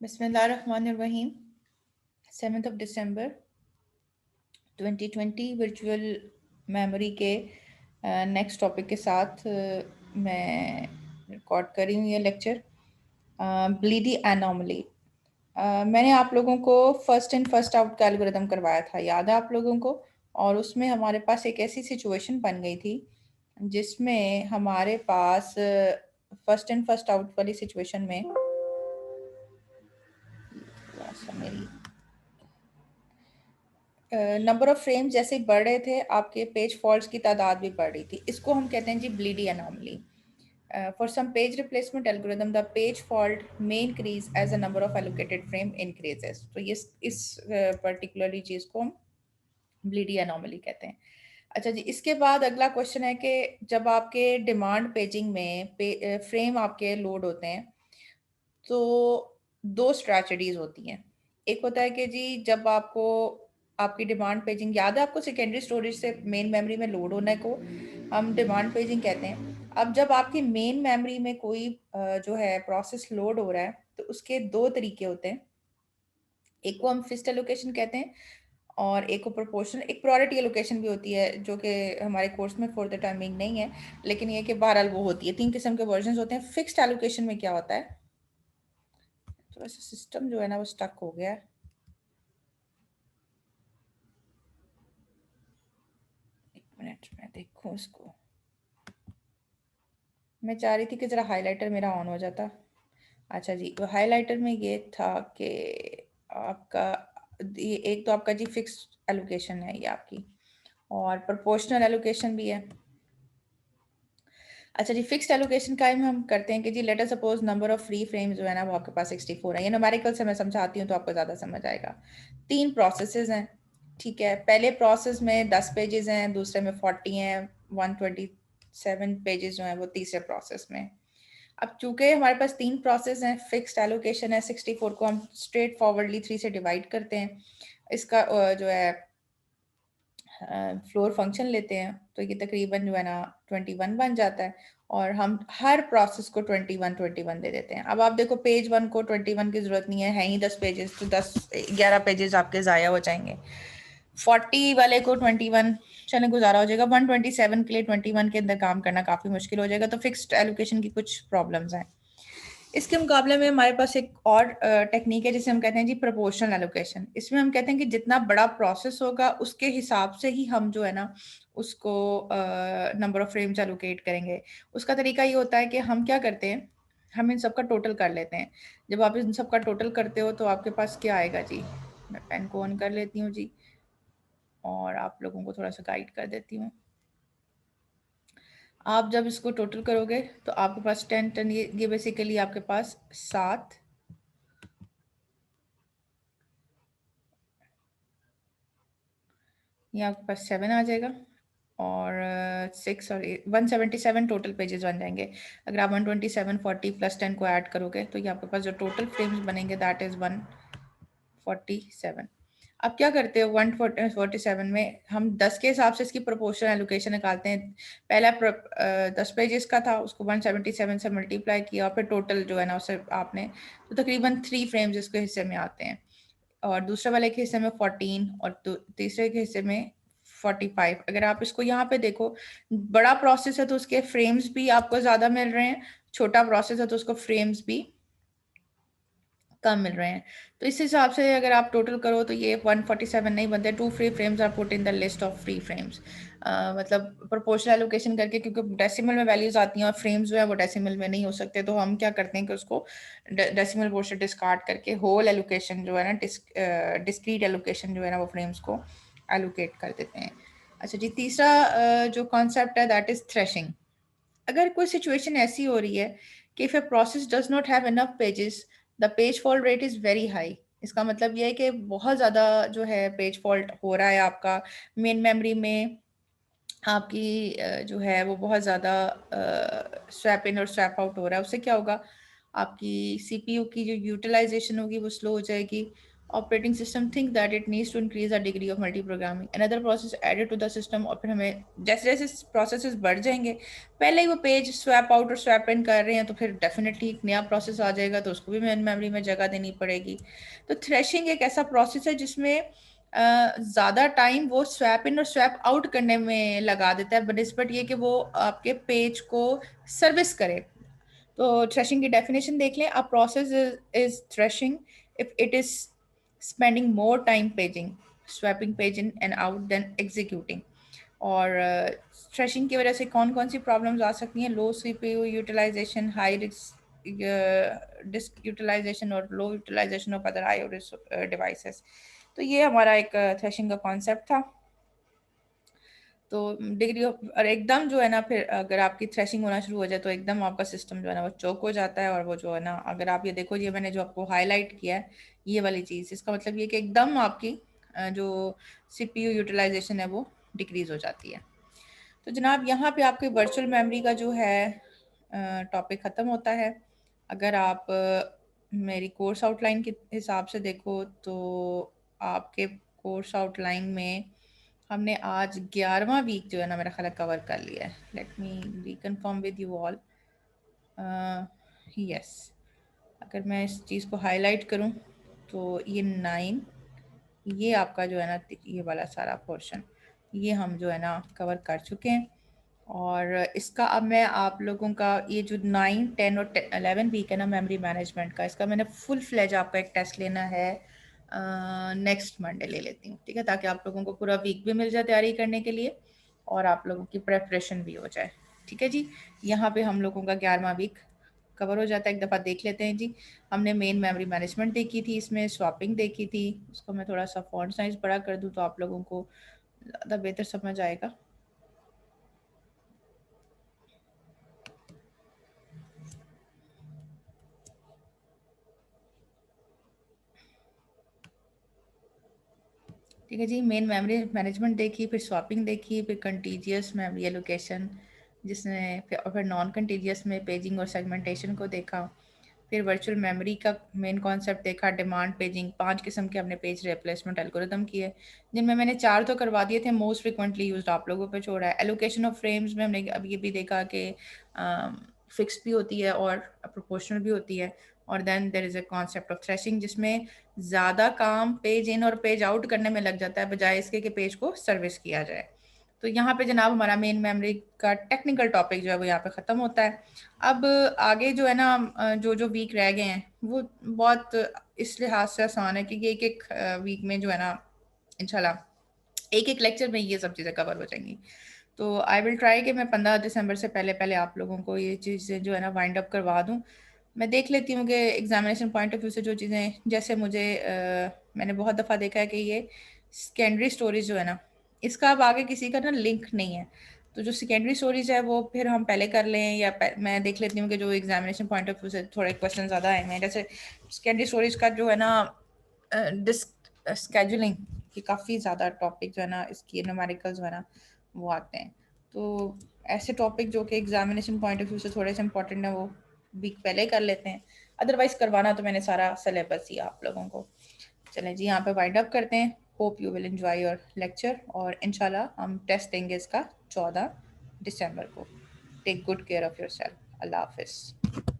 बिस्मिल्लाहिर्रहमानिर्रहीम। 7 दिसंबर 2020 virtual memory के next topic के साथ मैं रिकॉर्ड कर रही हूँ ये लेक्चर। ब्लीडी एनॉमली। मैंने आप लोगों को फर्स्ट इन फर्स्ट आउट का एल्गोरिथम करवाया था, याद है आप लोगों को? और उसमें हमारे पास एक ऐसी सिचुएशन बन गई थी जिसमें हमारे पास फर्स्ट इन फर्स्ट आउट वाली सिचुएशन में मेरी नंबर ऑफ फ्रेम्स जैसे ही बढ़ रहे थे, आपके पेज फॉल्ट्स की तादाद भी बढ़ रही थी। इसको हम कहते हैं जी Belady's anomaly. For some page replacement algorithm the page fault में increase as the number of allocated frame increases. तो ये इस पर्टिकुलरली चीज को हम ब्लीडी एनॉमली कहते हैं। अच्छा जी, इसके बाद अगला क्वेश्चन है कि जब आपके डिमांड पेजिंग में फ्रेम आपके लोड होते हैं तो दो स्ट्रैटेजीज होती हैं। एक होता है कि जी जब आपको आपकी डिमांड पेजिंग याद है आपको, सेकेंडरी स्टोरेज से मेन मेमोरी में लोड होने को हम डिमांड पेजिंग कहते हैं। अब जब आपकी मेन मेमोरी में कोई जो है प्रोसेस लोड हो रहा है तो उसके दो तरीके होते हैं। एक को हम फिक्स्ड एलोकेशन कहते हैं और एक को प्रोपोर्शनल। एक प्रायोरिटी एलोकेशन भी होती है जो कि हमारे कोर्स में फॉर द टाइमिंग नहीं है, लेकिन ये कि बहरहाल वो होती है। तीन किस्म के वर्जन होते हैं। फिक्स्ड एलोकेशन में क्या होता है, थोड़ा सा सिस्टम जो है ना वो स्टक हो गया है। एक मिनट में देखूं इसको। मैं चाह रही थी कि जरा हाइलाइटर मेरा ऑन हो जाता। अच्छा जी, वो हाइलाइटर में ये था कि आपका ये एक तो आपका जी फिक्स एलोकेशन है ये आपकी, और प्रोपोर्शनल एलोकेशन भी है। अच्छा जी, फिक्स्ड एलोकेशन का हम करते हैं कि जी let us suppose number of free frames जो है ना वो आपके पास 64 है। ये न्यूमेरिकल से मैं समझाती हूँ तो आपको ज़्यादा समझ आएगा। तीन प्रोसेसेस हैं, ठीक है। पहले प्रोसेस में 10 पेजेस हैं, दूसरे में 40 हैं, 127 पेजेस जो हैं वो तीसरे प्रोसेस में। अब चूंकि हमारे पास तीन प्रोसेस हैं, फिक्स्ड एलोकेशन है, 64 को हम स्ट्रेट फॉरवर्डली 3 से डिवाइड करते हैं। इसका जो है फ्लोर फंक्शन लेते हैं तो ये तकरीबन जो है ना 21 बन जाता है, और हम हर प्रोसेस को 21 दे देते हैं। अब आप देखो पेज वन को 21 की जरूरत नहीं है ही 10 पेजेस, तो 11 पेजेस आपके ज़ाया हो जाएंगे। 40 वाले को 21 चले गुजारा हो जाएगा। 127 के लिए 21 के अंदर काम करना काफ़ी मुश्किल हो जाएगा। तो फिक्स्ड एलोकेशन की कुछ प्रॉब्लम्स हैं। इसके मुकाबले में हमारे पास एक और टेक्निक है जिसे हम कहते हैं जी प्रोपोर्शनल एलोकेशन। इसमें हम कहते हैं कि जितना बड़ा प्रोसेस होगा उसके हिसाब से ही हम जो है ना उसको नंबर ऑफ फ्रेम्स एलोकेट करेंगे। उसका तरीका ये होता है कि हम क्या करते हैं, हम इन सबका टोटल कर लेते हैं। जब आप इन सबका टोटल करते हो तो आपके पास क्या आएगा जी, मैं पेन को ऑन कर लेती हूँ जी और आप लोगों को थोड़ा सा गाइड कर देती हूँ। आप जब इसको टोटल करोगे तो आपके पास 10 ये बेसिकली आपके पास 7, ये आपके पास 7 आ जाएगा, और 6 और 177 टोटल पेजेस बन जाएंगे। अगर आप 127 40 प्लस 10 को ऐड करोगे तो ये आपके पास जो टोटल फ्रेम्स बनेंगे दैट इज़ 147। अब क्या करते हो 147 में हम 10 के हिसाब से इसकी प्रोपोर्शनल एलोकेशन निकालते हैं। पहला 10 पेजेस का था, उसको 177 से मल्टीप्लाई किया, फिर टोटल जो है ना उसे आपने, तो तकरीबन 3 फ्रेम्स इसके हिस्से में आते हैं, और दूसरे वाले के हिस्से में 14 और तीसरे के हिस्से में 45। अगर आप इसको यहाँ पे देखो, बड़ा प्रोसेस है तो उसके फ्रेम्स भी आपको ज़्यादा मिल रहे हैं, छोटा प्रोसेस है तो उसको फ्रेम्स भी कम मिल रहे हैं। तो इस हिसाब से अगर आप टोटल करो तो ये 147 नहीं बनते। 2 free frames are put in the list of free frames. मतलब प्रोपोर्शनल एलोकेशन करके, क्योंकि डेसिमल में वैल्यूज आती हैं और फ्रेम्स जो है वो डेसिमल में नहीं हो सकते, तो हम क्या करते हैं कि उसको डेसिमल पोर्शन डिस्कार्ड करके होल एलोकेशन जो है ना, डिस्क्रीट एलोकेशन जो है ना वो फ्रेम्स को एलोकेट कर देते हैं। अच्छा जी, तीसरा जो कॉन्सेप्ट है दैट इज थ्रेशिंग। अगर कोई सिचुएशन ऐसी हो रही है कि if a process does not have enough pages the page fault rate is very high. इसका मतलब ये है कि बहुत ज़्यादा जो है पेज फॉल्ट हो रहा है आपका मेन मेमोरी में। आपकी जो है वो बहुत ज़्यादा स्वैप इन और स्वैप आउट हो रहा है। उससे क्या होगा, आपकी सीपीयू की जो यूटिलाइजेशन होगी वो स्लो हो जाएगी, operating system think that it needs to increase the degree of multiprogramming, another process added to the system. और फिर हमें जैसे जैसे प्रोसेसेस बढ़ जाएंगे, पहले ही वो पेज स्वैप आउट और स्वैप इन कर रहे हैं तो फिर डेफिनेटली एक नया प्रोसेस आ जाएगा तो उसको भी मेन मेमोरी में जगह देनी पड़ेगी। तो थ्रेशिंग एक ऐसा प्रोसेस है जिसमें ज़्यादा टाइम वो स्वैप इन और स्वैप आउट करने में लगा देता है बनिस्बत ये कि वो आपके पेज को सर्विस करे। तो थ्रेशिंग की डेफिनेशन देख लें। A process is thrashing if it is spending more time paging, swapping page in and out than executing. और थ्रेशिंग की वजह से कौन कौन सी प्रॉब्लम्स आ सकती हैं? Low CPU utilisation, high disk utilisation और low utilisation of other IO devices. तो ये हमारा एक थ्रेशिंग का कॉन्सेप्ट था। तो डिग्री ऑफ, और एकदम जो है ना, फिर अगर आपकी थ्रेशिंग होना शुरू हो जाए तो एकदम आपका सिस्टम जो है ना वो चौक हो जाता है। और वो जो है ना, अगर आप ये देखो, ये मैंने जो आपको हाईलाइट किया है ये वाली चीज़, इसका मतलब ये कि एकदम आपकी जो सीपीयू यूटिलाइजेशन है वो डिक्रीज हो जाती है। तो जनाब यहाँ पे आपकी वर्चुअल मेमोरी का जो है टॉपिक ख़त्म होता है। अगर आप मेरी कोर्स आउटलाइन के हिसाब से देखो तो आपके कोर्स आउटलाइन में हमने आज 11वां वीक जो है ना मेरा ख्याल कवर कर लिया है। Let me reconfirm with you all. Yes, अगर मैं इस चीज़ को हाईलाइट करूं तो ये 9, ये आपका जो है ना ये वाला सारा पोर्शन ये हम जो है ना कवर कर चुके हैं। और इसका अब मैं आप लोगों का ये जो 9, 10 और 11 वीक है ना मेमोरी मैनेजमेंट का, इसका मैंने फुल फ्लेज आपका एक टेस्ट लेना है। नेक्स्ट मंडे ले लेती हूँ, ठीक है, ताकि आप लोगों को पूरा वीक भी मिल जाए तैयारी करने के लिए और आप लोगों की प्रेपरेशन भी हो जाए। ठीक है जी, यहाँ पे हम लोगों का 11वां वीक कवर हो जाता है। एक दफ़ा देख लेते हैं जी। हमने मेन मेमोरी मैनेजमेंट देखी थी, इसमें स्वैपिंग देखी थी। उसको मैं थोड़ा सा फॉन्ट साइज बड़ा कर दूँ तो आप लोगों को ज़्यादा बेहतर समझ आएगा। ठीक है जी, मेन मेमोरी मैनेजमेंट देखी, फिर स्वैपिंग देखी, फिर कंटीजियस मेमोरी एलोकेशन जिसमें फिर नॉन कंटीजियस में पेजिंग और सेगमेंटेशन को देखा। फिर वर्चुअल मेमोरी का मेन कॉन्सेप्ट देखा, डिमांड पेजिंग, 5 किस्म के हमने पेज रिप्लेसमेंट एल्गोरिदम किए, जिनमें मैंने 4 तो करवा दिए थे, मोस्ट फ्रिक्वेंटली यूज्ड आप लोगों पे छोड़ा है। एलोकेशन ऑफ फ्रेम्स में हमने अब ये भी देखा कि फिक्स भी होती है और प्रोपोर्शनल भी होती है। और then there is a concept of thrashing जिसमें ज़्यादा काम पेज इन और पेज आउट करने में लग जाता है बजाय इसके कि पेज को सर्विस किया जाए। तो यहाँ पे जनाब हमारा मेन मेमोरी का टेक्निकल टॉपिक जो है वो यहाँ पे ख़त्म होता है। अब आगे जो है ना जो जो वीक रह गए हैं वो बहुत इस लिहाज से आसान है कि एक एक वीक में जो है ना इंशाल्लाह एक एक लेक्चर में ये सब चीज़ें कवर हो जाएंगी। तो आई विल ट्राई कि मैं 15 दिसंबर से पहले पहले आप लोगों को ये चीज़ें जो है ना वाइंड अप करवा दूँ। मैं देख लेती हूँ कि एग्जामिनेशन पॉइंट ऑफ व्यू से जो चीज़ें, जैसे मुझे मैंने बहुत दफ़ा देखा है कि ये सेकेंडरी स्टोरेज जो है ना, इसका अब आगे किसी का ना लिंक नहीं है। तो जो सेकेंडरी स्टोरेज है वो फिर हम पहले कर लें या मैं देख लेती हूँ कि जो एग्जामिनेशन पॉइंट ऑफ व्यू से थोड़े क्वेश्चन ज़्यादा आए हैं, जैसे सेकेंडरी स्टोरेज का जो है ना डिस्क स्केजुलिंग की काफ़ी ज़्यादा टॉपिक जो है ना, इसकी न्यूमेरिकल जो है ना वो आते हैं। तो ऐसे टॉपिक जो कि एग्जामिनेशन पॉइंट ऑफ व्यू से थोड़े से इंपॉर्टेंट है वो वीक पहले कर लेते हैं। अदरवाइज करवाना तो मैंने सारा सिलेबस ही आप लोगों को। चलें जी, यहाँ पे वाइंड अप करते हैं। Hope you will enjoy your lecture और इंशाल्लाह हम टेस्ट देंगे इसका 14 दिसंबर को। Take good care of yourself. अल्लाह हाफ़िज़।